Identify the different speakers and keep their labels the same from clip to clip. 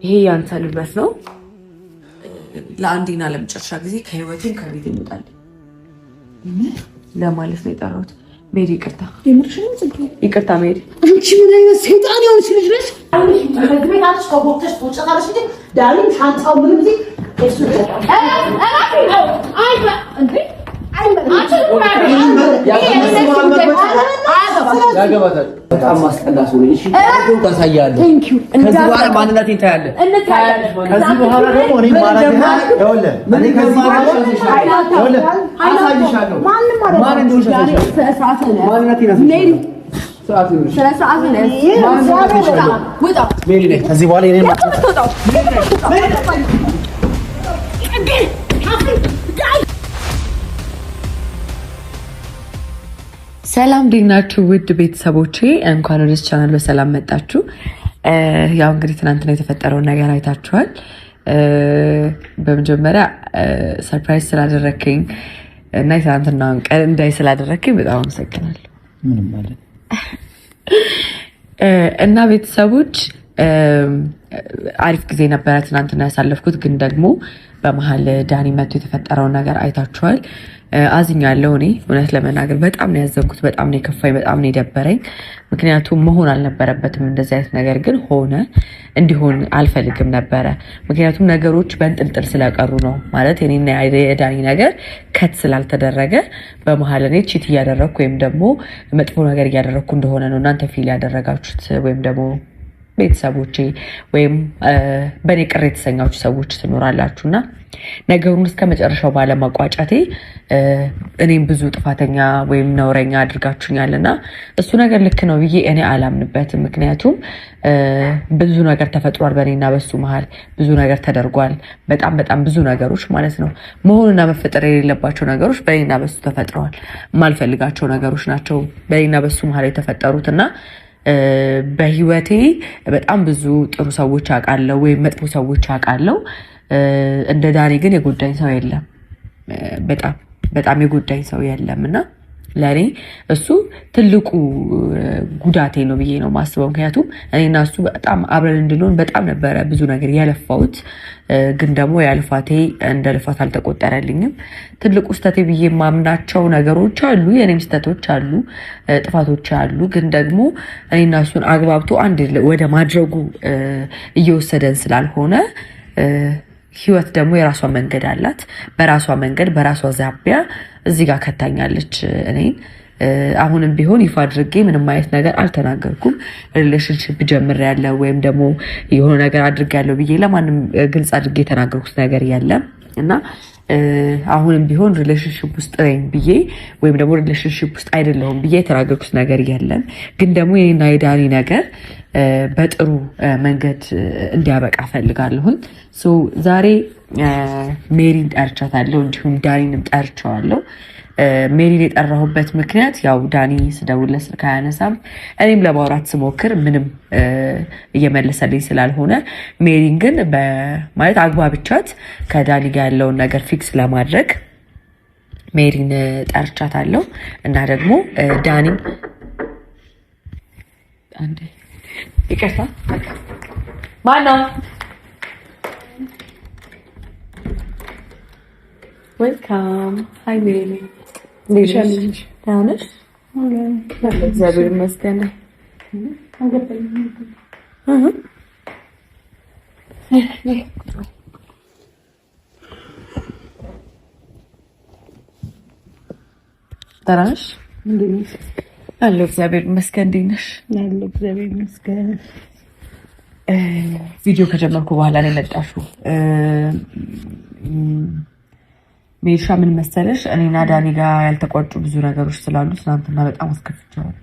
Speaker 1: ይሄ ያንተ ንብረት ነው። ለአንዴና ለመጨረሻ ጊዜ ከህይወቴን ከቤት ይወጣል ለማለት ነው የጠራሁት። ሜሪ ይቅርታ፣ ይቅርታ ሜሪ።
Speaker 2: አንቺ ምን አይነት ሰይጣን ያውሽ ልጅ ነሽ? ቤታች ከቦክተሽ ተወጫታለሽ እንዴ? ዳሪም ሻንጣው ምን ጊዜ እሱ
Speaker 3: በጣም ማስጠላሽ ነው። እሺ ታሳያለህ። ከዚህ በኋላ ማንነቴን ታያለህ። ከዚህ በኋላ ደግሞ እኔ ማራገና ይኸውልህ፣ እኔ ከዚህ በኋላ ይኸውልህ አሳይሻለሁ። ማን እንደሆነ ከዚህ በኋላ እኔ
Speaker 1: ሰላም እንዴት ናችሁ ውድ ቤተሰቦቼ? እንኳን ወደ ቻናል በሰላም መጣችሁ። ያው እንግዲህ ትናንትና የተፈጠረውን ነገር አይታችኋል። በመጀመሪያ ሰርፕራይዝ ስላደረከኝ እና የትናንትናውን ቀን እንዳይ ስላደረከኝ በጣም አመሰግናለሁ።
Speaker 3: ምንም ማለት
Speaker 1: እና ቤተሰቦች አሪፍ ጊዜ ነበረ ትናንትና ያሳለፍኩት፣ ግን ደግሞ በመሀል ዳኒ መጥቶ የተፈጠረውን ነገር አይታችኋል። አዝኛለሁ። እኔ እውነት ለመናገር በጣም ነው ያዘንኩት፣ በጣም ነው የከፋኝ፣ በጣም ነው የደበረኝ። ምክንያቱም መሆን አልነበረበትም እንደዚህ አይነት ነገር፣ ግን ሆነ። እንዲሆን አልፈልግም ነበረ፣ ምክንያቱም ነገሮች በእንጥልጥል ስለቀሩ ነው። ማለት የኔና የዳኒ ነገር ከት ስላልተደረገ በመሀል እኔ ቺት እያደረግኩ ወይም ደግሞ መጥፎ ነገር እያደረግኩ እንደሆነ ነው እናንተ ፊል ያደረጋችሁት፣ ወይም ደግሞ ቤተሰቦቼ ወይም በእኔ ቅር የተሰኛችሁ ሰዎች ትኖራላችሁና ነገሩን እስከ መጨረሻው ባለማቋጫቴ እኔም ብዙ ጥፋተኛ ወይም ነውረኛ አድርጋችሁኛልና እሱ ነገር ልክ ነው ብዬ እኔ አላምንበትም። ምክንያቱም ብዙ ነገር ተፈጥሯል፣ በእኔና በሱ መሀል ብዙ ነገር ተደርጓል። በጣም በጣም ብዙ ነገሮች ማለት ነው። መሆንና መፈጠር የሌለባቸው ነገሮች በእኔና በሱ ተፈጥረዋል። የማልፈልጋቸው ነገሮች ናቸው በእኔና በሱ መሀል የተፈጠሩትና በህይወቴ በጣም ብዙ ጥሩ ሰዎች አውቃለሁ ወይም መጥፎ ሰዎች አውቃለሁ። እንደ ዳኒ ግን የጎዳኝ ሰው የለም። በጣም በጣም የጎዳኝ ሰው የለም እና ለእኔ እሱ ትልቁ ጉዳቴ ነው ብዬ ነው ማስበው። ምክንያቱም እኔና እሱ በጣም አብረን እንድንሆን በጣም ነበረ ብዙ ነገር ያለፋሁት፣ ግን ደግሞ ያልፋቴ እንደ ልፋት አልተቆጠረልኝም። ትልቁ ስህተቴ ብዬ የማምናቸው ነገሮች አሉ፣ የኔም ስህተቶች አሉ፣ ጥፋቶች አሉ። ግን ደግሞ እኔና እሱን አግባብቶ አንድ ወደ ማድረጉ እየወሰደን ስላልሆነ ህይወት ደግሞ የራሷ መንገድ አላት። በራሷ መንገድ በራሷ ዛቢያ እዚህ ጋር ከታኛለች እኔን። አሁንም ቢሆን ይፋ አድርጌ ምንም አይነት ነገር አልተናገርኩም። ሪሌሽንሽፕ ጀምሬያለሁ ወይም ደግሞ የሆነ ነገር አድርጌያለሁ ብዬ ለማንም ግልጽ አድርጌ የተናገርኩት ነገር የለም እና አሁንም ቢሆን ሪሌሽንሽፕ ውስጥ ነኝ ብዬ ወይም ደግሞ ሪሌሽንሽፕ ውስጥ አይደለሁም ብዬ የተናገርኩት ነገር የለም። ግን ደግሞ የኔና የዳኒ ነገር በጥሩ መንገድ እንዲያበቃ ፈልጋለሁኝ። ዛሬ ሜሪን ጠርቻታለሁ፣ እንዲሁም ዳኒንም ጠርቸዋለሁ። ሜሪን የጠራሁበት ምክንያት ያው ዳኒ ስደውልለት ስልክ አያነሳም፣ እኔም ለማውራት ስሞክር ምንም እየመለሰልኝ ስላልሆነ ሜሪን ግን ማለት አግባብቻት ከዳኒ ጋር ያለውን ነገር ፊክስ ለማድረግ ሜሪን ጠርቻታለሁ እና ደግሞ ዳኒም አንዴ ይቅርታ ማነው ዌልካም ሃይ ሜሪ ሊሻለሽ ታነሽ እግዚአብሔር ይመስገን ታራሽ እንዴት አለው እግዚአብሔር ይመስገን። እንዴት ነሽ?
Speaker 2: አለው እግዚአብሔር ይመስገን።
Speaker 1: ቪዲዮ ከጀመርኩ በኋላ ነው የመጣሽው። ሜርሻ ምን መሰለሽ፣ እኔና ዳኒ ጋር ያልተቋጩ ብዙ ነገሮች ስላሉ ትናንትና በጣም አስከፍቼዋለሁ።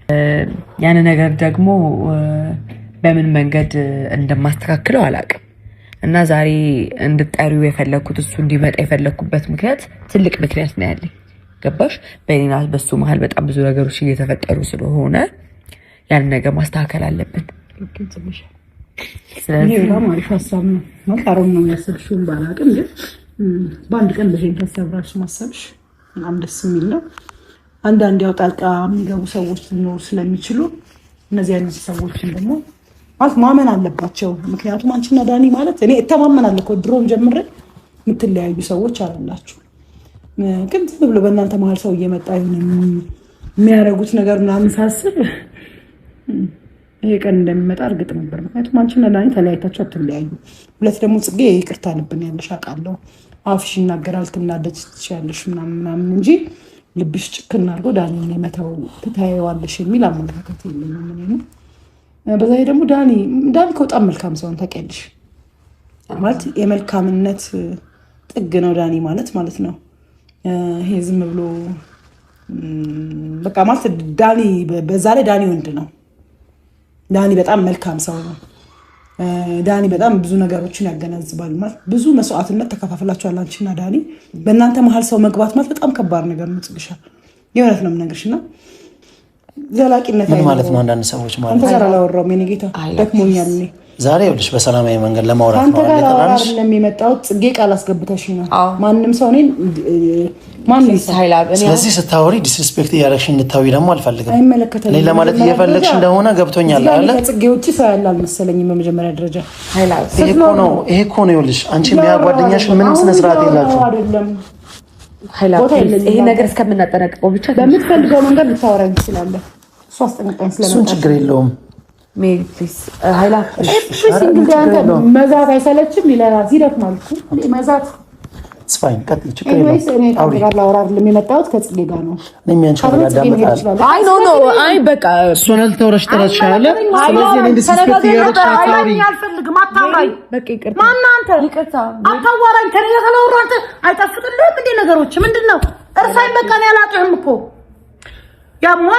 Speaker 1: ያን ነገር ደግሞ በምን መንገድ እንደማስተካክለው አላውቅም እና ዛሬ እንድጠሪው የፈለኩት እሱ እንዲመጣ የፈለኩበት ምክንያት ትልቅ ምክንያት ነው ያለኝ። ገባሽ? በእኔና በሱ መሀል በጣም ብዙ ነገሮች እየተፈጠሩ ስለሆነ ያን ነገር ማስተካከል አለብን።
Speaker 2: ስለዚህ አሪፍ ሀሳብ ነው። መቃረም ነው ያሰብሽውን ባላቅም ግን በአንድ ቀን በሄን ሀሳብ ራሱ ማሰብሽ በጣም ደስ የሚል ነው። አንዳንድ ያው ጣልቃ የሚገቡ ሰዎች ሊኖሩ ስለሚችሉ እነዚህ አይነት ሰዎችን ደግሞ ማለት ማመን አለባቸው። ምክንያቱም አንቺና ዳኒ ማለት እኔ እተማመናለሁ እኮ ድሮም ጀምሬ የምትለያዩ ሰዎች አይደላችሁ። ግን ዝም ብሎ በእናንተ መሀል ሰው እየመጣ የሚያደርጉት ነገር ምናምን ሳስብ ይሄ ቀን እንደሚመጣ እርግጥ ነበር። ምክንያቱም አንቺና ዳኒ ተለያይታችሁ አትለያዩ። ሁለት ደግሞ ጽጌ ይቅርታ ልብን ያለሽ አውቃለሁ። አፍሽ ይናገራል፣ ትናደጅ ትችያለሽ ምናምን እንጂ ልብሽ ጭክና አድርጎ ዳኒን የመተው ትታየዋለሽ የሚል አመለካከት የለኝም። በዛ ደግሞ ዳኒ በጣም መልካም ሰውን ታውቂያለሽ። ማለት የመልካምነት ጥግ ነው ዳኒ ማለት ነው። ይሄ ዝም ብሎ በቃ ማለት ዳኒ በዛ ላይ ዳኒ ወንድ ነው። ዳኒ በጣም መልካም ሰው ነው። ዳኒ በጣም ብዙ ነገሮችን ያገናዝባል። ማለት ብዙ መስዋዕትነት ተከፋፍላችኋል አንቺና ዳኒ። በእናንተ መሀል ሰው መግባት ማለት በጣም ከባድ ነገር ነው። ጽግሻ የእውነት ነው የምነግርሽና ዘላቂነት
Speaker 3: ማለት ነው። አንዳንድ ሰዎች ማለት
Speaker 2: አንተ ጋር አላወራሁም የኔ ጌታ ደክሞኛል። እኔ
Speaker 3: ዛሬ ይኸውልሽ በሰላማዊ መንገድ ለማውራት ነው
Speaker 2: አይደል የሚመጣሁት። ጽጌ ቃል አስገብተሽ ነው ማንም ሰው እኔን ማንም
Speaker 3: ስለዚህ ስታወሪ ዲስሪስፔክት እያደረግሽ እንድታዊ ደግሞ አልፈልግም።
Speaker 2: አይመለከተኝም።
Speaker 3: እኔ ለማለት እየፈለግሽ እንደሆነ ገብቶኛል አይደል?
Speaker 2: ከጽጌ ውጪ ሰው ያለ አልመሰለኝም በመጀመሪያ ደረጃ።
Speaker 3: ይሄ እኮ ነው ይኸውልሽ አንቺ ጓደኛሽ ምንም ስነ ስርዓት የላችሁ
Speaker 2: አይደለም።
Speaker 1: ይሄ ነገር እስከምናጠናቅቀው ብቻ
Speaker 2: በምትፈልገው መንገድ ልታወራኝ ትችላለህ። እሱ አስጠንቅቀኝ ስለመጣ
Speaker 3: እሱን ችግር የለውም።
Speaker 1: ሜሪ ፕሊዝ ኃይላ
Speaker 2: መዛት አይሰለችም ይለናል። ይደክማል እኮ መዛት
Speaker 3: ስፋይን ቀጥል ችግር የለውም።
Speaker 2: አውሪ ጋር ላወራ አይደለም የመጣሁት ከጽጌ ጋር ነው።
Speaker 3: እኔም ያንቺ ጋር አዳምጣለሁ።
Speaker 1: አይ ኖ አይ በቃ
Speaker 3: እሱን አልተወረሽ ተረሻለ። ስለዚህ እኔ ዲስሪስፔክት እያደረግሽ አታውሪ።
Speaker 2: አልፈልግም። አታውራኝ።
Speaker 1: በቃ ይቅርታ።
Speaker 2: ማነው አንተ? ይቅርታ አታዋራኝ። ከኔ ጋር ካላወራህ አንተ አይጣፍጥልህም እንዴ ነገሮች? ምንድነው? እርሳኝ በቃ እኔ አላውቅህም እኮ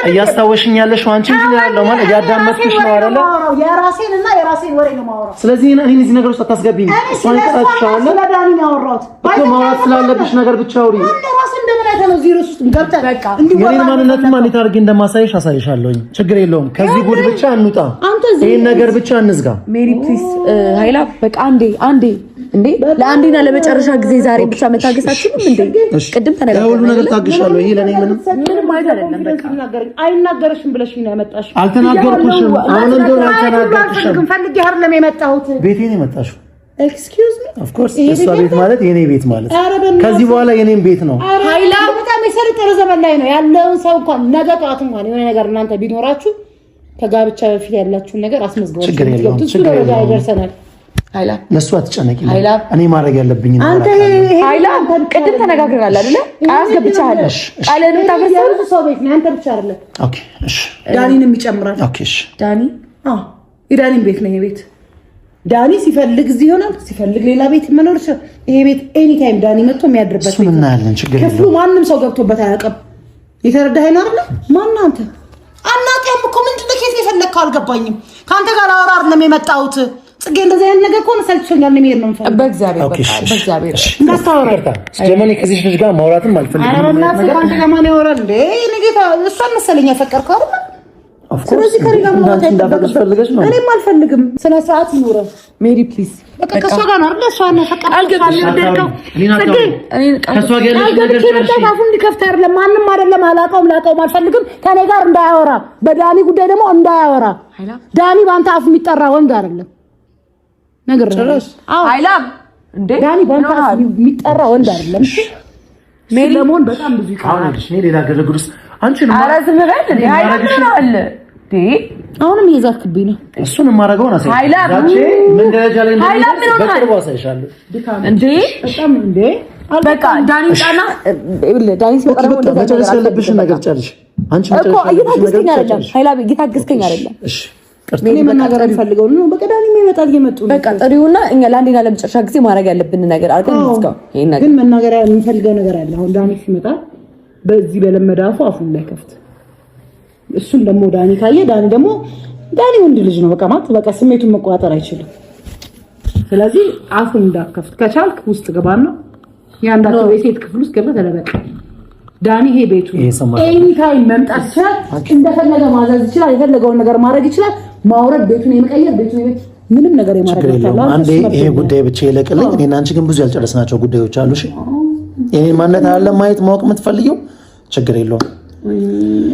Speaker 3: እያስታወሽኝ ያለሽ አንቺ እንጂ ያለው ማለት እያዳመጥኩሽ ነው አይደለ?
Speaker 2: የራሴንና የራሴን ወሬ ነው የማወራው።
Speaker 3: ስለዚህ እኔ እዚህ ነገር ውስጥ አታስገቢኝ። እሷን ተጣጣቻለሁ። ስለዳኒ ነው ያወራሁት። እኮ ማውራት ስላለብሽ ነገር ብቻ አውሪ። አንተ ራስህ እንደምን አይተህ ነው ዜሮ ውስጥ ገብተህ በቃ የኔን ማንነትማ እንዴት አድርጌ እንደማሳይሽ አሳይሻለሁኝ። ችግር የለውም። ከዚህ ጉድ ብቻ እንውጣ። ይሄን ነገር ብቻ እንዝጋ።
Speaker 1: ሜሪ ፕሊዝ ኃይላ በቃ አንዴ እንዴ ለአንዴና ለመጨረሻ ጊዜ ዛሬ ብቻ መታገሳችሁም እንዴ? ቅድም ተነጋግረን
Speaker 3: ሁሉ ነገር ታግሻለሁ። ይሄ ለኔ
Speaker 2: ምንም አይደለም። በቃ አይናገርሽም ብለሽ ነው ያመጣሽው።
Speaker 3: አልተናገርኩሽም። አሁን እንደው አልተናገርኩሽም።
Speaker 2: ፈልጌ አይደለም የመጣሁት።
Speaker 3: ቤቴ ነው የመጣሽው።
Speaker 2: ኤክስኪውዝ ሚ
Speaker 3: ኦፍ ኮርስ እሷ ቤት ማለት የኔ ቤት ማለት ከዚህ በኋላ የኔም ቤት ነው።
Speaker 2: ኃይላ በጣም የሰለጠነ ዘመን ላይ ነው ያለውን ሰው እንኳን ነገ ጠዋት እንኳን የሆነ ነገር እናንተ ቢኖራችሁ ከጋብቻ በፊት ያላችሁን ነገር አስመዝግባችሁ
Speaker 3: ችግር የለውም። ችግር
Speaker 2: ይደርሰናል።
Speaker 1: ኃይላ
Speaker 3: ለሱ አትጨነቂ። እኔ ማድረግ ያለብኝ ነው።
Speaker 2: አንተ
Speaker 1: ኃይላ ቅድም ተነጋግረናል አይደለ? ቃል ገብቻለሁ። ቃልን ታፈሰው
Speaker 2: ሰው ቤት ነው አንተ ብቻ አይደለም።
Speaker 3: ኦኬ እሺ።
Speaker 2: ዳኒንም ይጨምራል።
Speaker 3: ኦኬ እሺ።
Speaker 2: ዳኒ የዳኒን ቤት ነው የቤት ዳኒ ሲፈልግ እዚህ ይሆናል፣ ሲፈልግ ሌላ ቤት መኖር ይችላል። ይሄ ቤት ኤኒ ታይም ዳኒ መጥቶ የሚያድርበት ቤት
Speaker 3: ነው። ችግር የለውም።
Speaker 2: ክፍሉ ማንም ሰው ገብቶበት አያውቅም። የተረዳኸኝ ነው አይደል? ማን አንተ አናውቅም እኮ ምንድነው? ከየት የፈለግከው አልገባኝም። ከአንተ ጋር አወራ አይደለም የመጣሁት። ጽጌ እንደዚህ አይነት ነገር ከሆነ ሰልችቶኛል። ነው የሚሄድ ነው የምፈልገው።
Speaker 1: በእግዚአብሔር በእግዚአብሔር
Speaker 2: እንዳታወራ።
Speaker 3: ጀመኔ ከዚህ ልጅ ጋር ማውራትም አልፈልግም።
Speaker 2: ኧረ በእናትህ ከአንተ ጋር ማን ያወራል እንዴ? እኔ ጌታ እሷን መሰለኝ ያፈቀርከው አይደል? ስለዚህ ከሪጋ ማውራት እንዳፈቀርሽ ፈልገሽ ነው። እኔም አልፈልግም። ስነ ስርዓት ይኑረው።
Speaker 1: ሜሪ ፕሊዝ
Speaker 2: በቃ ከሷ ጋር ነው አይደል? እሷን ያፈቀርከው አልገባሽም።
Speaker 3: ከሷ ጋር ያለሽ ነገር
Speaker 2: ታፉ እንዲከፍት አይደለም። ማንም አይደለም። ላቀውም አልፈልግም። ከኔ ጋር እንዳያወራ፣ በዳኒ ጉዳይ ደግሞ እንዳያወራ። ዳኒ ባንተ አፍ የሚጠራ ወንድ አይደለም። ነገር ጨረስ።
Speaker 1: ኃይላም እንዴ
Speaker 2: ዳኒ ባንተ አፍ የሚጠራ ወንድ አይደለም። እሺ ሜሪ ለሞን በጣም ብዙ ይቃራል።
Speaker 3: እኔ ሌላ ገረግሩስ አንቺ ነው
Speaker 1: ኧረ ዝም በል እንዴ ኃይላም ምን አለ እንዴ?
Speaker 2: አሁንም እየዛክብኝ ነው።
Speaker 3: እሱን ማረጋውን አሳይ። ዛቼ ምን ደረጃ ላይ እንደሚደርስ በቅርቡ አሳይሻለሁ።
Speaker 1: እንዴ
Speaker 2: በጣም እንዴ
Speaker 1: በቃ ዳኒ ጣና ዳኒ ሲወቀረው እንደዛ
Speaker 3: መጨረስ ያለብሽን ነገር ጨርሽ። አንቺ
Speaker 1: እኮ እየታገስከኝ አይደለም ኃይላም እየታገስከኝ አይደለም።
Speaker 3: እሺ
Speaker 2: እኔ መናገር አልፈልገው ነው። በቃ ዳኒ ይመጣል እየመጡ ነው።
Speaker 1: በቃ ጥሪውና እኛ ለአንዴና ለመጨረሻ ጊዜ ማድረግ ያለብን ነገር አድርገን እንስጋው። ይሄን ነገር
Speaker 2: ግን መናገር የምፈልገው ነገር አለ። አሁን ዳኒ ሲመጣ በዚህ በለመደ አፉ አፉን ላይ ከፍት። እሱን ደግሞ ዳኒ ካየ ዳኒ ወንድ ልጅ ነው። በቃ ማለት በቃ ስሜቱን መቆጣጠር አይችልም። ስለዚህ አፉን እንዳከፍት ከቻልክ ውስጥ ገባና ያንዳቸው የሴት ክፍል ውስጥ ገብተህ ተለበቀ። ዳኒ ይሄ ቤቱ ኤኒ ታይም መምጣት ይችላል። እንደፈለገ ማዘዝ ይችላል። የፈለገውን ነገር ማድረግ ይችላል። ማውረድ፣ ቤቱን የመቀየር፣ ምንም ነገር የማድረግ ይችላል።
Speaker 3: አንዴ ይሄ ጉዳይ ብቻ ይለቅልኝ። እኔና አንቺ ግን ብዙ ያልጨረስናቸው ጉዳዮች አሉ። እሺ የኔን ማንነት አለ ማየት ማወቅ የምትፈልጊው ችግር የለውም።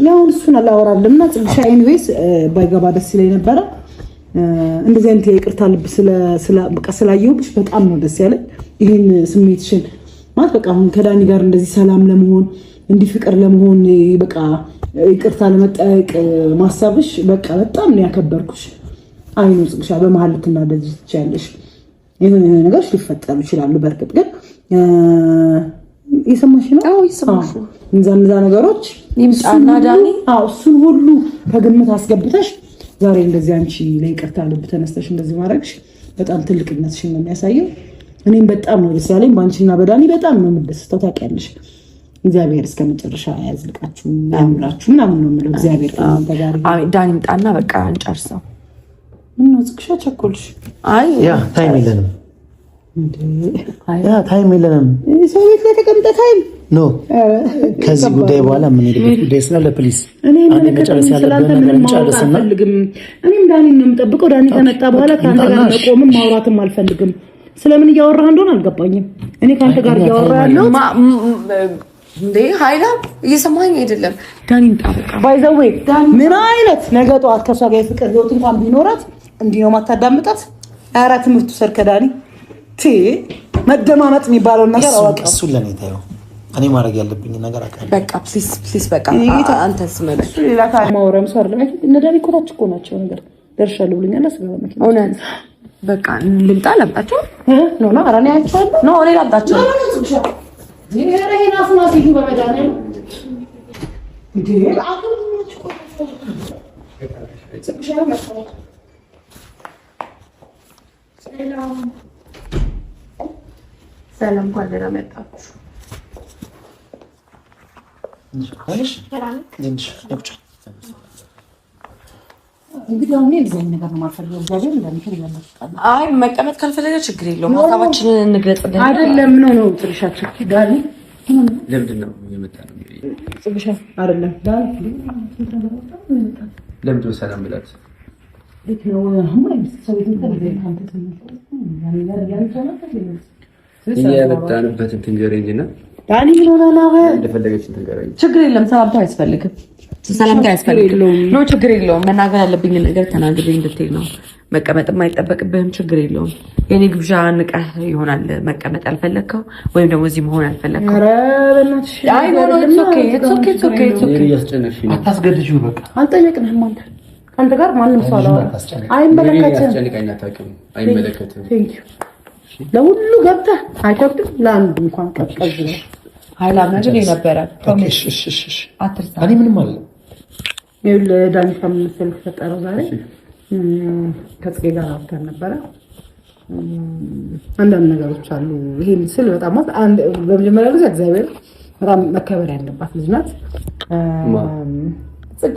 Speaker 2: ነው እሱን አላወራልምና ጽብሻ ኤኒዌይስ ባይገባ ደስ ይለኝ ነበረ። እንደዚህ አይነት የይቅርታ ልብ በቃ ስላየሁብሽ በጣም ነው ደስ ያለኝ። ይሄን ስሜትሽን ማለት በቃ አሁን ከዳኒ ጋር እንደዚህ ሰላም ለመሆን እንዲህ ፍቅር ለመሆን በቃ ይቅርታ ለመጠየቅ ማሳብሽ በቃ በጣም ነው ያከበርኩሽ። አይኑ ጽግሻ በመሀል ልትናደጂ ትችያለሽ። የሆነ ነገሮች ሊፈጠሩ ይችላሉ። በእርግጥ ግን የሰማሽ ነው?
Speaker 1: አዎ ይሰማሽ።
Speaker 2: እነዛ ነገሮች
Speaker 1: ይምጣና ዳኒ
Speaker 2: እሱን ሁሉ ከግምት አስገብተሽ ዛሬ እንደዚህ አንቺ ለይቅርታ ልብ ተነስተሽ እንደዚህ ማድረግሽ በጣም ትልቅነትሽን ነው የሚያሳየው። እኔም በጣም ነው ደስ ያለኝ በአንቺና በዳኒ በጣም ነው የምደስተው። ታውቂያለሽ። እግዚአብሔር እስከመጨረሻ ያዝልቃችሁ ያምራችሁ ምናምን ነው የምለው። እግዚአብሔር ከእናንተ ጋር
Speaker 1: ይሁን። ዳኒ ይምጣና በቃ እንጨርሰው።
Speaker 2: ምን ነው ጽግሻ ቸኮልሽ?
Speaker 3: አይ ያ ታይም የለንም ታይም የለንም።
Speaker 2: ሰው ቤት ላይ ተቀምጠ ታይም
Speaker 3: ኖ ከዚህ ጉዳይ በኋላ ምን ሄድበት ጉዳይ ስላለ ፕሊዝ አንዴ መጨረስ ያለብን ነገር እንጨርስና
Speaker 2: እኔም ዳኒ ነው የምጠብቀው። ዳኒ ከመጣ በኋላ ከአንተ ጋር መቆምም ማውራትም አልፈልግም። ስለምን እያወራህ እንደሆነ አልገባኝም። እኔ ከአንተ ጋር እያወራህ ያለው
Speaker 1: እንዴ ኃይላ እየሰማኝ አይደለም። ዳኒ እንጣበቃ
Speaker 2: ባይዘዌ ምን አይነት ነገ ጠዋት ከሷ ጋር የፍቅር ህይወት እንኳን ቢኖራት እንዲህ ነው ማታዳምጣት። ኧረ ትምህርቱ ሰር ከዳኒ መደማመጥ የሚባለውን ነገር አዋቂ
Speaker 3: እሱን ለኔ ታየው። እኔ ማድረግ ያለብኝ ነገር አውቃለሁ።
Speaker 1: በቃ ፕሊዝ በቃ አንተ ስመለ
Speaker 2: ሌላ ማውራም ሰር ለማለት እነ ዳኒ እኮ ናቸው እኮ ናቸው ነገር ደርሻለሁ ብለኛል። አስገባ መኪና
Speaker 1: እውነት በቃ ልምጣ ላምጣቸው
Speaker 2: ኖ አራኔ አይቻለሁ
Speaker 1: ኖ እኔ ላምጣቸው ሰላም እንኳን ደህና መጣችሁ።
Speaker 2: እንግዲህ አሁን እንደዚህ ነገር ነው የማልፈልገው። እግዚአብሔር እንደምክር ይለምጣል።
Speaker 1: አይ መቀመጥ ካልፈለገ ችግር የለውም። ሀሳባችንን እንግለጽልን።
Speaker 2: አይደለም ነው ትርሻችሁ ዳኒ
Speaker 3: ለምንድን ነው የመጣው?
Speaker 2: ጽግሻ አይደለም ዳኒ
Speaker 3: ለምንድን ነው ሰላም ብላት
Speaker 2: ነው አሁን ሰው ይተናገር ካንተ
Speaker 3: የመጣንበትን ትንገረኝና
Speaker 2: ዳኒ ምን ሆነ ነው
Speaker 3: እንደፈለገች ትንገረኝ።
Speaker 1: ችግር የለም። ሰላምታ አያስፈልግም። ሰላምታ አያስፈልግም። ኖ ችግር የለውም። መናገር ያለብኝ ነገር ተናግሬ እንድትሄድ ነው። መቀመጥም አይጠበቅብህም። ችግር የለውም። የኔ ግብዣ ንቀህ ይሆናል መቀመጥ ያልፈለግከው ወይም ደግሞ እዚህ መሆን ያልፈለግከው።
Speaker 2: ኧረ በእናትሽ
Speaker 1: አይ ኖ ኢትስ ኦኬ
Speaker 3: እያስጨነቅሽኝ ነው። አታስገድጂው። በቃ
Speaker 2: አልጠየቅንህም። አንተ ጋር ማንም ሰው አላወራም።
Speaker 3: አይመለከትም።
Speaker 2: ለሁሉ ገብተህ አይከብድም። ለአንድ እንኳን ቀዝቀዝ ነው።
Speaker 1: ኃይላ ነገር የነበረ
Speaker 3: አትርሳ። እኔ ምንም አለ
Speaker 2: ዳኒ ከምንስል ተፈጠረው ዛሬ ከጽጌ ጋር አውርተን ነበረ። አንዳንድ ነገሮች አሉ። ይሄን ስል በጣም በመጀመሪያ ጊዜ እግዚአብሔር በጣም መከበር ያለባት ልጅ ናት ጽጌ።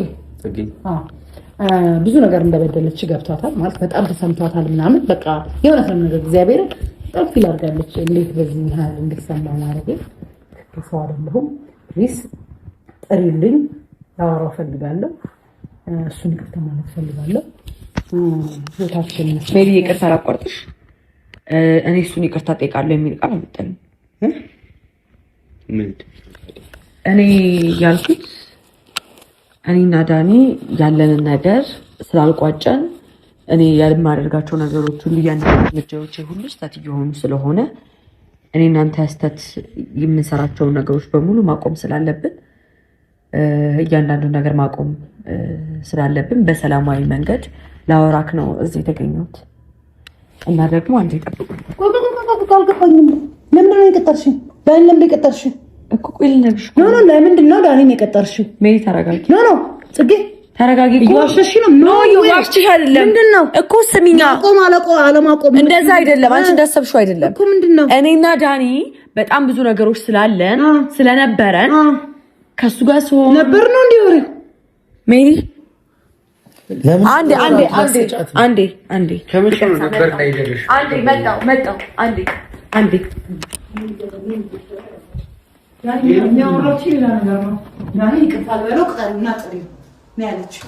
Speaker 2: ብዙ ነገር እንደበደለች ገብቷታል። ማለት በጣም ተሰምቷታል ምናምን በቃ የሆነ ነገር እግዚአብሔር በጣም ፊል አድርጋለች። እንዴት በዚህ ያህል እንድትሰማ ማድረግ ሰው አይደለሁም። ፕሊዝ ጥሪልኝ፣ ላወራው ፈልጋለሁ። እሱን ይቅርታ ማለት ፈልጋለሁ። ቦታችን
Speaker 1: ሜሪ ይቅርታ ላቋርጥሽ። እኔ እሱን ይቅርታ ጠይቃለሁ የሚል ቃል አልመጣልኝ። እኔ ያልኩት እኔና ዳኒ ያለንን ነገር ስላልቋጨን እኔ የማደርጋቸው ነገሮች ሁሉ እያንዳንዱ እርምጃዎቼ ሁሉ ስህተት እየሆኑ ስለሆነ እኔ እናንተ ስህተት የምንሰራቸውን ነገሮች በሙሉ ማቆም ስላለብን እያንዳንዱ ነገር ማቆም ስላለብን በሰላማዊ መንገድ ላወራክ ነው እዚህ የተገኘሁት እና ደግሞ አንዴ ጠብቁ።
Speaker 2: ለምን ነው የቀጠርሽኝ? ዳኒ ለምን የቀጠርሽኝ?
Speaker 1: እኮ ቆይ ልነግርሽ።
Speaker 2: ኖ ለምንድን ነው ዳኒን የቀጠርሽው?
Speaker 1: ሜሪ ተረጋጊ።
Speaker 2: ኖ ጽጌ ተረጋጊ።
Speaker 1: እየዋሸሽ ነው። ኖ እየዋሸሽ አይደለም። ምንድነው እኮ ስሚኛ፣ አለማቆም እንደዛ አይደለም። አንቺ እንዳሰብሽው አይደለም
Speaker 2: እኮ። ምንድነው እኔና
Speaker 1: ዳኒ በጣም ብዙ ነገሮች ስላለን ስለነበረን ከሱ ጋር ሲሆን
Speaker 2: ነበር ነው እንዴ ወሬ
Speaker 1: ሜሪ አንዴ
Speaker 3: ከምሽኑ ነበር ላይ ደረሽ።
Speaker 1: አንዴ መጣው አንዴ
Speaker 2: ዳኒ የሚያወራው ሌላ ነገር ነው። ዳኒ ይቅርታል በለው ቀርና ጥሪ ነው ያለችው።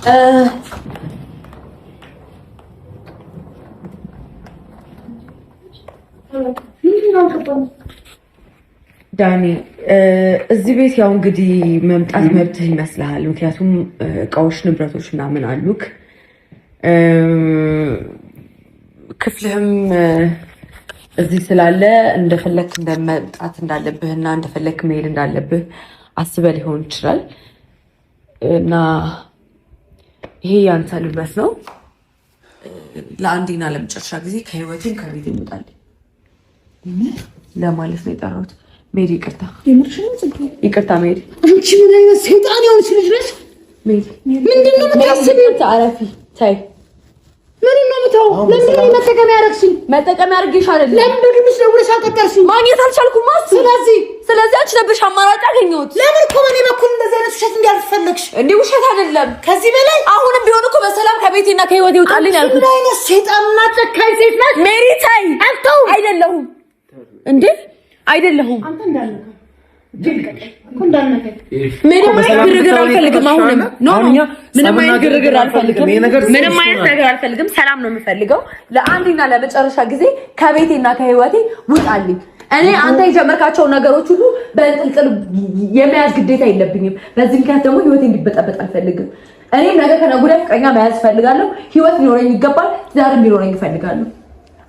Speaker 1: ዳኒ እዚህ ቤት ያው እንግዲህ መምጣት መብትህ ይመስልሃል። ምክንያቱም እቃዎች፣ ንብረቶች ምናምን አሉክ። ክፍልህም እዚህ ስላለ እንደፈለክ እንደመጣት እንዳለብህና እንደፈለክ መሄድ እንዳለብህ አስበህ ሊሆን ይችላል እና ይሄ ያንተ ንብረት ነው። ለአንዴና ለመጨረሻ ጊዜ ከህይወቴን ከቤት ይመጣል ለማለት ነው የጠራሁት። ሜሪ ይቅርታ፣ ይቅርታ ሜሪ።
Speaker 2: አንቺ ምን አይነት ሰይጣን የሆንሽ ልጅ ነሽ? ሜሪ ምንድን ነው የምታስቢው?
Speaker 1: አረፊ ታይ።
Speaker 2: ምንድን ነው የምታው? ለምን ነው መጠቀሚያ ያደረግሽኝ?
Speaker 1: መጠቀሚያ አድርጌሽ አይደለም።
Speaker 2: ለምን በግምሽ ደውለሽ አልቀጠርሽኝ?
Speaker 1: ማግኘት አልቻልኩም። ስለዚህ አንቺ ነበርሽ አማራጭ ያገኘሁት።
Speaker 2: ለምን እኮ በእኔ በኩል እንደዚህ አይነት ውሸት እንዲያልፈለግሽ?
Speaker 1: እንዴ ውሸት አይደለም።
Speaker 2: ከዚህ በላይ
Speaker 1: አሁንም ቢሆን እኮ በሰላም ከቤቴና ከህይወቴ ይውጣልኝ ያልኩት።
Speaker 2: ምን አይነት ሰይጣንና ጨካኝ ሴት ነሽ?
Speaker 1: ሜሪ ታይ። አይደለሁም እንዴ አይደለሁም።
Speaker 2: አንተ እንዳልነካ
Speaker 1: ምንም አይነት ግርግር አልፈልግም። አሁንም ምንም አይነት ግርግር አልፈልግም። ምንም አይነት ነገር አልፈልግም። ሰላም ነው የምፈልገው። ለአንዴና ለመጨረሻ ጊዜ ከቤቴና ከህይወቴ ውጣልኝ። እኔ አንተ የጀመርካቸውን ነገሮች ሁሉ በጥልጥል የመያዝ ግዴታ የለብኝም። በዚህ ምክንያት ደግሞ ህይወቴ እንዲበጠበጥ አልፈልግም። እኔ ነገ ከነገ ወዲያ ፍቅረኛ መያዝ እፈልጋለሁ። ህይወት ሊኖረኝ ይገባል። ትዳር ሊኖረኝ እፈልጋለሁ።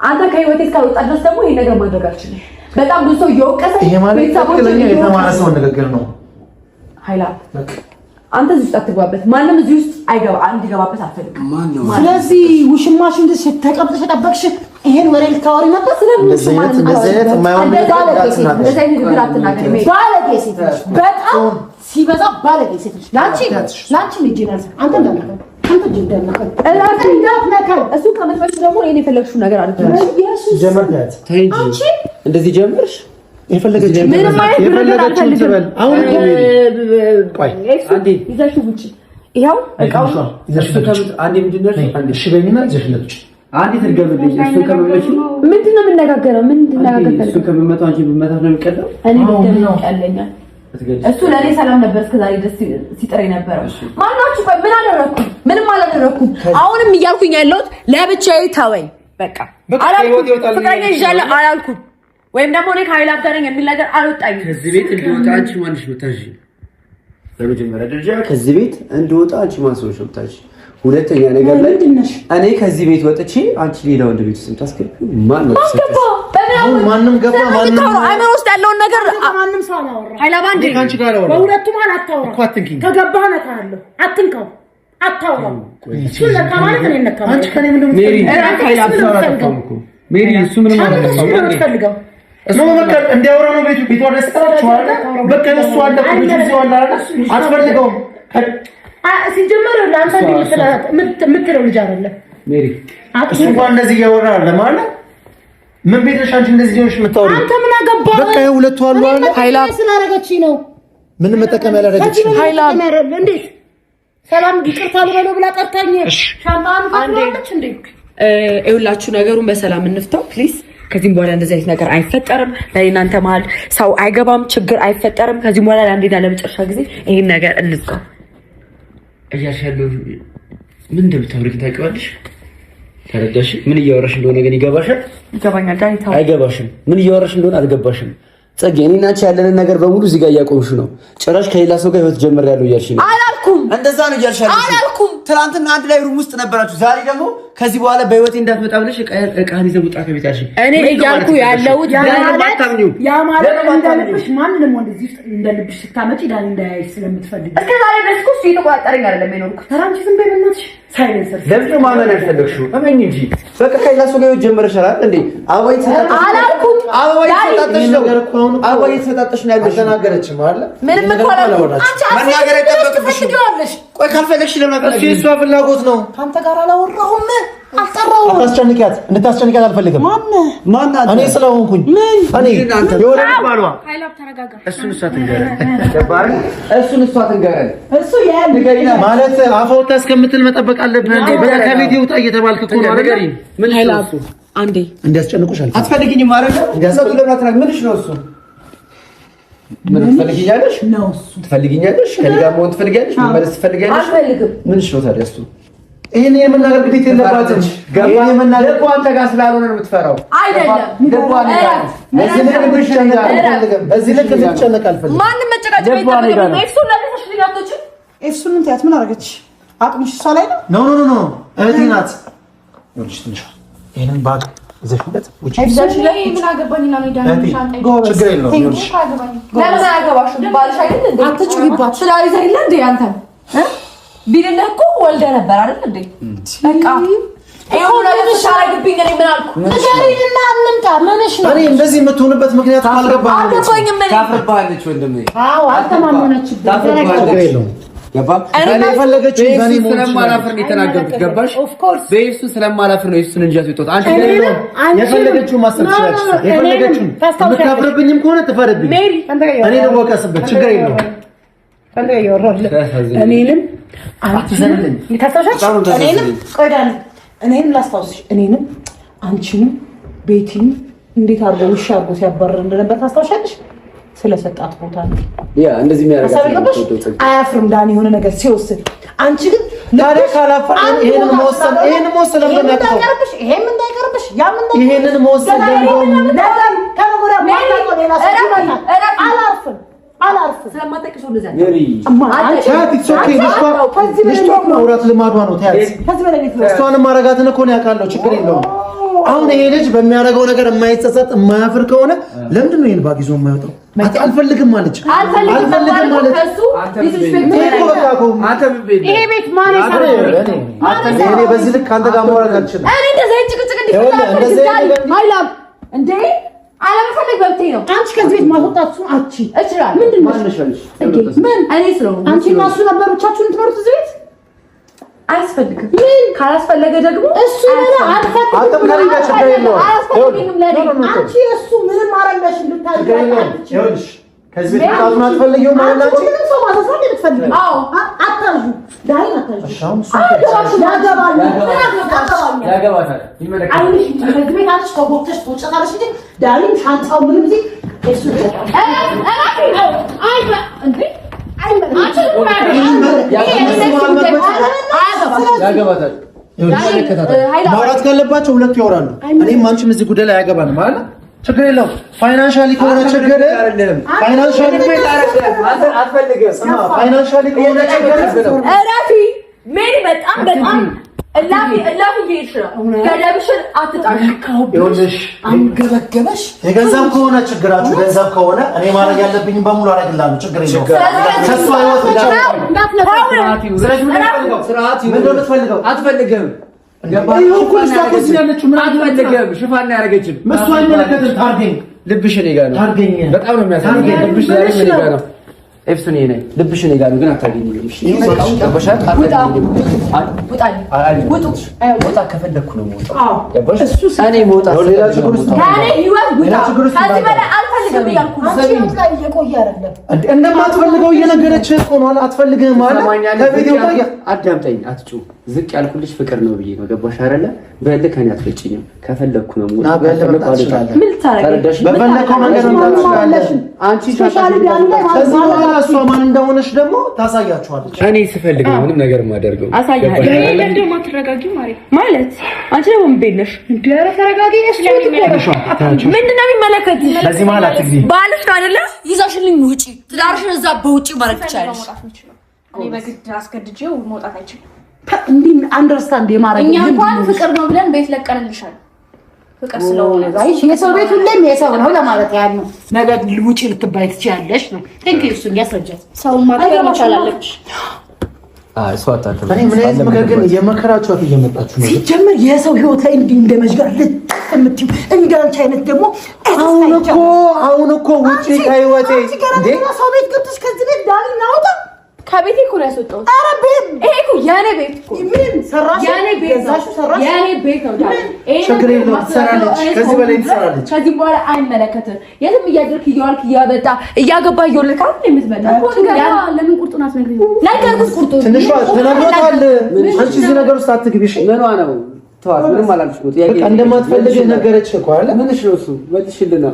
Speaker 1: አንተ ከህይወቴ እስካልወጣ ድረስ ደግሞ ይሄን ነገር ማድረግ አልችልም። በጣም ብዙ ሰው እየወቀሰ
Speaker 3: ቤተሰቦች የተማረ ሰው ንግግር ነው።
Speaker 1: ኃይላ አንተ እዚህ ውስጥ አትግባበት። ማንም እዚህ ውስጥ እንዲገባበት አትፈልግም።
Speaker 2: ስለዚህ ውሽማሽ እንደዚህ ተቀብጠሽ ተጠበቅሽ ይሄን ወሬ ልታወሪ ነበር።
Speaker 3: እንደዚህ
Speaker 1: ንግግር አትናገሪ።
Speaker 2: ባለጌ ሴት ነሽ፣ በጣም ሲበዛ ባለጌ ሴት ነሽ። ላንቺ ልጅ ነሽ። አንተ እንዳልነካ
Speaker 1: እሱ ከመጥበሽ ደግሞ እኔ የፈለግሽው ነገር አድርገሽ
Speaker 3: ጀመርት። አንቺ እንደዚህ ጀመርሽ የፈለገችው
Speaker 1: ምንም አይነት ነገር አልፈልግም።
Speaker 3: አሁን
Speaker 1: ቆይ አንዴ ይዘሽው ውጪ። ይሄው እቃው
Speaker 3: ይዘሽው አንዴ ምንድነው አንዴ እሺ በሚና ይዘሽለች አንዴ ትርገምልኝ። እሱ ከመመለሽ
Speaker 1: ምንድነው የምንነጋገረው? እሱ
Speaker 3: ከመመጣው አንቺ በመታት ነው የሚቀደው።
Speaker 1: እኔ ምንድነው ያለኛል? እሱ ለኔ ሰላም ነበር እስከዛሬ ድረስ ሲጥረኝ ነበር። ማናችሁ ቆይ ምን አደረኩ? ምንም አላደረኩም። አሁንም እያልኩኝ ያለሁት ለብቻዬ ተወኝ በቃ አላልኩም። ፍቅረኛ ይዣለሁ አላልኩም። ወይም ደግሞ እኔ ከኃይል ጋር ነኝ የሚል ነገር አልወጣኝም።
Speaker 3: ከዚህ ቤት እንድወጣ አንቺ ማንሽ መታሽ? በመጀመሪያ ደረጃ ከዚህ ቤት እንድወጣ አንቺ ማን ሰው ሸምታሽ? ሁለተኛ ነገር ላይ እኔ ከዚህ ቤት ወጥቼ አንቺ ሌላ ወንድ ቤት ውስጥ ታስገቢ ማን ነው? ማንም ገባ ማንም
Speaker 1: አይመን ውስጥ ያለውን ነገር
Speaker 2: ማንም ሰው አላወራ።
Speaker 3: ኃይላ ባንዴ ካንቺ ጋር አወራ።
Speaker 2: በሁለቱም አላታወራ እኮ አትንኪኝ። ከገባህ ነካለሁ። አትንካው። አታወራው። እሱ ለካማለት እኔ ነካው። አንቺ ከኔ ምንም ሜሪ ሜሪ እሱ ምንም አላደረገም። እሱ በቃ እንዲያወራ ነው ቤቱ ቤቱ ወደስተዋል። በቃ እሱ አለ ብዙ አለ አትፈልገውም። ሲጀመር ለአንተ የምትለው ልጅ አይደለም ሜሪ። እሱ እንኳን እንደዚህ እያወራ ለማለት ምን ቤተሽ አንቺ እንደዚህ ሆነሽ የምታወሪው? አንተ ምን አገባህ? በቃ ሁለቱ አሉ አለ ኃይላ ስላደረገችኝ ነው። ምን መጠቀም ያላደረገችኝ ኃይላ እንዴት ሰላም ይቅርታ ልበለው ብላ ጠርታኝ ሻምፓን ፈጥራለች እንዴ?
Speaker 1: ይኸውላችሁ ነገሩን በሰላም እንፍታው ፕሊዝ። ከዚህም በኋላ እንደዚህ አይነት ነገር አይፈጠርም። ለእናንተ መሀል ሰው አይገባም፣ ችግር አይፈጠርም። ከዚህም በኋላ ለአንዴና ለመጨረሻ ጊዜ ይሄን ነገር እንዝጋው። እያሻለው ምን እንደምታወሪ ታውቂዋለሽ? ተረዳሽ? ምን እያወራሽ እንደሆነ ግን ይገባሻል? ይገባኛል። ዳኒ ታው አይገባሽም። ምን እያወራሽ እንደሆነ አልገባሽም። ጸጌ እኔና አንቺ ያለንን ነገር በሙሉ እዚህ ጋር እያቆምሽ ነው። ጭራሽ ከሌላ ሰው ጋር ህይወት ጀምሬያለሁ እያልሽ ነው። አላልኩም። እንደዛ ነው እያልሽ አላልኩም። ትናንትና አንድ ላይ ሩም ውስጥ ነበራችሁ። ዛሬ ደግሞ ከዚህ በኋላ በህይወቴ እንዳትመጣ ብለሽ እቃህን ይዘህ ውጣ ከቤት ያልሽኝ እኔ እያልኩ ያለሁት ያ ማለት እንዳልብሽ ማንንም ወንድ እዚህ እንዳልብሽ ስታመጪ ዳኒ እንዳያይሽ ስለምትፈልግ እስከ ዛሬ ድረስ እኮ እሱ እየተቆጣጠረኝ አይደለም የኖርኩት። ተራንቺ ዝም በይ በእናትሽ ሳይለንሰር ለምን ማመን ያልፈለግሽው? እመኝ እንጂ በቃ ከሌላ ሰው ጋር ጀምረሻል አይደል እንዴ? አባይ ተጣጣሽ አላልኩም። አባይ ተጣጣሽ ነው አባይ ተጣጣሽ ነው ያልሽ። ተናገረችም አይደል? ምንም እኮ አላልኩም። መናገር አይጠበቅብሽም። ቆይ ካልፈለግሽ ለምን አፈለግሽ? እሷ ፍላጎት ነው። ካንተ ጋር አላወራሁም። አልጠራሁም። አታስጨንቂያት። እንድታስጨንቂያት አልፈልግም። ማን እኔ ስለሆንኩኝ እኔ የወለ ባሏ ኃይላብ ተረጋጋ። እሱን እሷ ትንገረን ገባህ? እሱን እሷ ትንገረን። እሱ ያልገሪና ማለት አፈውታ እስከምትል መጠበቅ አለብህ እንዴ? በቃ ከቤት ይውጣ እየተባልክ እኮ ነው አይደል? ምን ኃይላብ አንዴ እንዲያስጨንቁሽ አትፈልጊኝም ማለት ነው? እንዲያሰጡ ለማትናገር ምንሽ ነው እሱ? ምን ትፈልጊኛለሽ? ነው እሱ ትፈልጊኛለሽ? ከኔ ጋር መሆን ትፈልጊያለሽ? መመለስ ትፈልጊያለሽ? አልፈልግም። ምንሽ ነው ታዲያ እሱ? ይሄን የመናገር ግዴታ የለባትም። ይሄን የመናገር እኮ አንተ ጋር ስላልሆነ ነው የምትፈራው አይደለም። ደቧን ጋር እዚህ ልክ ብትጨነቅ አልፈልግም። እዚህ ልክ ብትጨነቅ አልፈልግም። ማንም መጨቃጨቅ አይደለም። ኤፍሱን ለምን ተሽልጋቶች ኤፍሱን እንት ያት ምን አደረገች?
Speaker 2: አቅምሽ እሷ ላይ ነው።
Speaker 3: ኖ እህቴ ናት። ይኸውልሽ ትንሽ ይሄንን ባግ ይዘሽለት ውጪ።
Speaker 4: እዛሽ ላይ ምን አገባኝና ነው ዳኒ ሻንጣ
Speaker 3: ችግር የለውም። ይኸውልሽ
Speaker 4: ለምን አያገባሽ ባልሽ አይደል እንዴ? አትጩሂባት። ስላይዘ አይደል እንዴ? አንተ ቢልልህ እኮ ወልደ ነበር አይደል እንዴ? በቃ ይሄው ነገር ተሻረግብኝ። እኔ ምን አልኩ? ንገሪኝና እንምጣ። ምንሽ ነው?
Speaker 3: እኔ እንደዚህ የምትሆንበት ምክንያት
Speaker 4: አልገባኝም።
Speaker 3: ታፍርባለች ወንድሜ።
Speaker 2: አዎ አልተማመነችብኝ።
Speaker 3: ችግር የለውም። ገባህ? እኔ የፈለገችው ጋኒ ስለማላፍር ነው የተናገርኩት። ገባሽ? በኢየሱ ስለማላፍር ነው ኢየሱስን እንጂ ያስወጣሁት። አንቺ ግን የፈለገችው ማሰብ ትችላለች። የፈለገችው የምታፍርብኝም ከሆነ ትፈርብኝ። እኔ ነው ወቀስበት። ችግር የለውም።
Speaker 2: እኔንም ላስታውስሽ፣ እኔንም አንቺንም ቤቲንም እንዴት አድርጎ ውሻ አድርጎ ሲያባርር እንደነበር ታስታውሻለሽ? ስለሰጣት ቦታ ነው
Speaker 3: ያ እንደዚህ የሚያደርጋት።
Speaker 2: አያፍርም ዳኒ የሆነ ነገር ሲወስድ። አንቺ ግን
Speaker 3: ታዲያ ካላፈር ይሄንን መወሰን ለምን ያቀርብሽ?
Speaker 2: ይሄም እንዳይቀርብሽ ያም
Speaker 3: ይሄንን መወሰን ለምን
Speaker 2: ነገር ከነገራ ማጣቆ ሌላ ሰው አላርፍም ስለማጠቅሽ ወደዛ
Speaker 3: ማውራት ልማዷ ነው። እሷንም ማረጋትን እኮ ነው ያውቃለሁ። ችግር የለውም። አሁን ይሄ ልጅ በሚያደርገው ነገር የማይጸጸት የማያፍር ከሆነ ለምንድን ነው ይሄን ባግ ይዞ የማይወጣው? አልፈልግም ማለች አልፈልግም ማለች።
Speaker 4: ይሄ ቤት ማን ይሰራል?
Speaker 3: እኔ በዚህ ልክ አንተ ጋር ማውራት አልችልም።
Speaker 4: እኔ እንደዛ ጭቅጭቅ እንዴ አለመፈለግ መብቴ ነው። አንቺ ከዚህ ቤት ማስወጣቱ አቺ እችላለሁ። ምንድን ነው ምን እኔ ስለሆነ አንቺ እና እሱ ነበር ብቻችሁን ትኖሩት እዚህ ቤት? አያስፈልግም። ምን ካላስፈለገ ደግሞ እሱ ምን አልፈልግም።
Speaker 2: አንቺ እሱ ምንም አረጋሽ እንድታደርጋለሽ።
Speaker 3: ይኸውልሽ ከዚህ ቤት ታውና አትፈልጊው ማለት ነው።
Speaker 2: ምንም ሰው ማለት ነው እንድትፈልጊው። አዎ አታልጁ ዳይ አታልጁ።
Speaker 3: ያገባታል ይመለከታል።
Speaker 2: አይሽ ከዚህ ቤት አንቺ ከቦክተሽ ተወጫታለሽ እንጂ ዳይም ሻንጣው ምንም እዚህ እሱ
Speaker 3: ያገባታል። ማውራት ካለባቸው ሁለቱ ያወራሉ። እኔም አንቺም እዚህ ጉዳይ ላይ አያገባንም ማለት ችግር የለውም። ፋይናንሻሊ ከሆነ ችግር ፋይናንሻሊ
Speaker 4: ሜሪ በጣም እላፊ እየሄድሽ ነው። ገደብሽን አትጣሽ።
Speaker 2: አንገበገበሽ
Speaker 3: የገንዘብ ከሆነ ችግራችሁ ገንዘብ ከሆነ እኔ ማድረግ ያለብኝም በሙሉ አደርግልሃለሁ። ችግር የለውም። ከእሷ ህይወት የምትፈልገው አትፈልግም። ሽፋን ነው ያደረገችን። እሱ አይመለከትም። ታርገኝ ልብሽ እኔ ጋር ነው። ታርገኝ በጣም ነው የሚያሳዝነው። ልብሽ ዛሬ እኔ ጋር ነው። ኤፍሱን እኔ ነኝ። ልብሽ እኔ ጋር ነው፣ ግን አታገኝም። ወጣ ከፈለኩ ነው የምወጣው። እኔ መውጣት ሌላ ችግር ውስጥ እንደማትፈልገው እየነገረችህ እኮ ነው። አትፈልግህም ማለት ከቤት ወጣ። አዳምጠኝ፣ አትጩህ። ዝቅ ያልኩልሽ ፍቅር ነው ብዬ ነው። ገባሽ አይደለ? በልክ ከኔ አትፈጭኝም። ከፈለኩ ነው የምወጣው። በፈለከው መንገድ ትችላለሽ። አንቺ ከዚህ በኋላ እሷ ማን እንደሆነች ደግሞ ታሳያችኋለች። እኔ ስፈልግ ነው ምንም ነገር የማደርገው።
Speaker 4: አሳያለሁ። ለምን ማትረጋጊ ማለት አንቺ ደግሞ ምን ቤት ነሽ? ኧረ ተረጋጊ። ምንድን ነው የሚመለከትሽ?
Speaker 3: በዚህ መሀል አትግቢ።
Speaker 4: ባልሽ ነው አይደለ? ይዘሽልኝ ውጪ። ትዳርሽን እዛ በውጪ ማለት ትችላለሽ። እኔ በግድ አስገድጄው መውጣት አይችልም።
Speaker 2: እንዲህ አንደርስታንድ የማረግ
Speaker 4: እኛ እንኳን ፍቅር ነው ብለን ቤት ለቀንልሻል። ፍቅር ስለሆነ
Speaker 2: አይሽ የሰው ቤት ሁሌም የሰው ነው ለማለት ያህል ነው። ነገ ውጪ ልትባይ ትችያለሽ ነው። ቴንክ ዩ እሱን ያስረጃት።
Speaker 4: ሰውን ማክበር መቻል አለብሽ።
Speaker 3: እሷ አታውቅም። እኔ ምን አይነት ነገር ግን የመከራችኋት እየመጣችሁ ነው።
Speaker 2: ሲጀመር የሰው ህይወት ላይ እንዲህ እንደመሽጋር ልትምትዩ እንዳንቺ አይነት ደግሞ
Speaker 3: አሁን እኮ ውጪ ከህይወቴ
Speaker 2: እንዴ ሰው ቤት ገብተሽ ከዚህ ቤት ዳኒ ናውጣ
Speaker 4: ከቤቴ እኮ ነው ያስወጣሁት።
Speaker 2: ኧረ ቤት
Speaker 4: ይሄ እኮ የኔ ቤት እኮ
Speaker 2: ምን ሰራሽ?
Speaker 4: የኔ ቤት ነው። የኔ ቤት ነው።
Speaker 3: ችግር የለውም። ትሰራለች። ከዚህ በላይ ትሰራለች።
Speaker 4: ከዚህ በኋላ አይመለከትም። የትም እያደረክ እያዋልክ እያበጣ እያገባ እየወለድክ አይደል የምትመጣ? ለምን ቁርጡን አትነግሪኝ? ነገርኩት። ቁርጡን
Speaker 3: ትንሿ ተነግሮታል። አንቺ እዚህ ነገር ውስጥ አትግቢሽ። ምኗ ነው? ተዋት። ምንም አላልኩሽ እኮ ጥያቄ እንደማትፈልግ ነገረች እኮ አለ። ምንሽ ነው እሱ? መልሽልና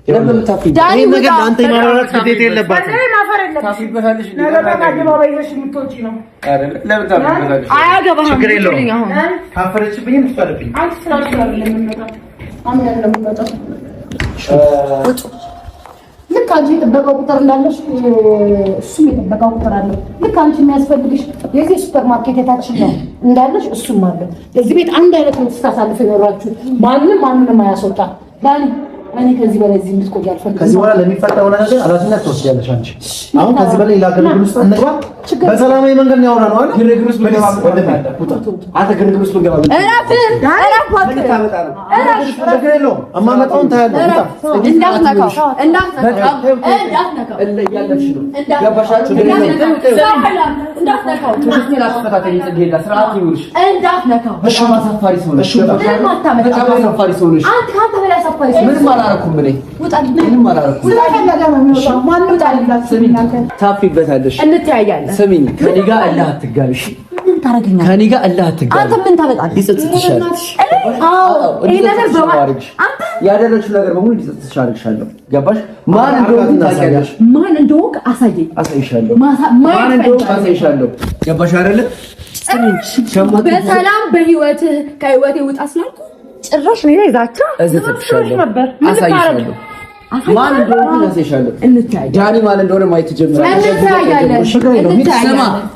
Speaker 3: ለምን ታፊ ዳኒ ነገር አንተ የማወራት ግዴታ የለባትም።
Speaker 4: እኔ ማፈር የለብሽም።
Speaker 3: ታፊበታለሽ
Speaker 2: ነገር በአደባባይ ይዘሽ የምትወጪ ነው
Speaker 3: አይደል? ለምን ታፊበታለሽ?
Speaker 4: አያገባህም።
Speaker 3: ችግር የለውም። ካፈረችብኝ ትፈርብኝ።
Speaker 2: አንቺ ስላልሽላል ለምንመጣ አምን ለምንመጣ ውጡ። ልክ አንቺ የጠበቀው ቁጥር እንዳለሽ እሱም የጠበቀው ቁጥር አለ። ልክ አንቺ የሚያስፈልግሽ የዚህ ሱፐር ማርኬት የታችን ነው እንዳለሽ እሱም አለ። እዚህ ቤት አንድ አይነት ነው ስታሳልፍ የኖራችሁ። ማንንም አያስወጣ ዳኒ። እኔ ከዚህ በላይ እዚህ እንድትቆይ አልፈልግም።
Speaker 3: ከዚህ በኋላ ለሚፈጠረው ነገር ኃላፊነት ትወስጃለሽ አንቺ። አሁን ከዚህ በላይ ላገር ውስጥ እንግባ። በሰላማዊ መንገድ ነው ያወራነው አይደል? ግርግር ውስጥ ምንገባ አንተ ግርግር ውስጥ ምንገባ አማመጣውን ታያለህ። እንዳትነካው ታፊበታለሽ።
Speaker 4: እንተያያለን።
Speaker 3: ስሚኝ፣ ከእኔ ጋር አላህ አትጋብሽ።
Speaker 4: ምን ታረጋኛለህ?
Speaker 3: ከእኔ ጋር አላህ አትጋብሽ።
Speaker 4: አንተ ምን ታመጣለህ?
Speaker 3: ይጸጽትሻል።
Speaker 4: ይሄ ነገር
Speaker 3: አንተ ያደረግሽው ነገር በሙሉ ይጸጽትሻል። ገባሽ? ማን እንደሆነ ታውቂያለሽ።
Speaker 4: ማን እንደሆነ
Speaker 3: አሳይሻለሁ። ማን እንደሆነ አሳይሻለሁ። ገባሽ አይደለ?
Speaker 4: በሰላም በህይወትህ ከህይወቴ ውጣ ስላልኩ ጭራሽ እኔ ላይ ዛቻ
Speaker 3: እዘትብሻለሁ። አሳይሻለሁ። ማን እንደሆነ አሳይሻለሁ። ዳኒ ማን እንደሆነ ማየት ጀምራለሁ።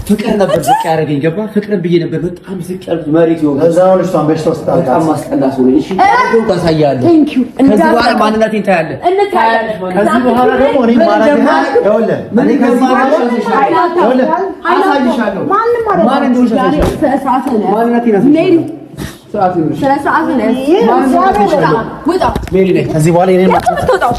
Speaker 3: ፍቅር ነበር ዝቅ ያደረገኝ። ገባ? ፍቅርን ብዬ ነበር በጣም ዝቅ ያልኩት መሬት ይሆን እዛው ልጅቷን በሽታው በጣም ማስጠላት ሆነ። እሺ ታሳያለህ። ከዚህ በኋላ ማንነቴን ታያለህ። ከዚህ በኋላ ደግሞ እኔ ማንነቴን ይኸውልህ፣ እኔ ከዚህ በኋላ አሳይሻለሁ። ማን እንደሆነ አሳይሻለሁ። ከዚህ በኋላ እኔ
Speaker 4: አትወጣም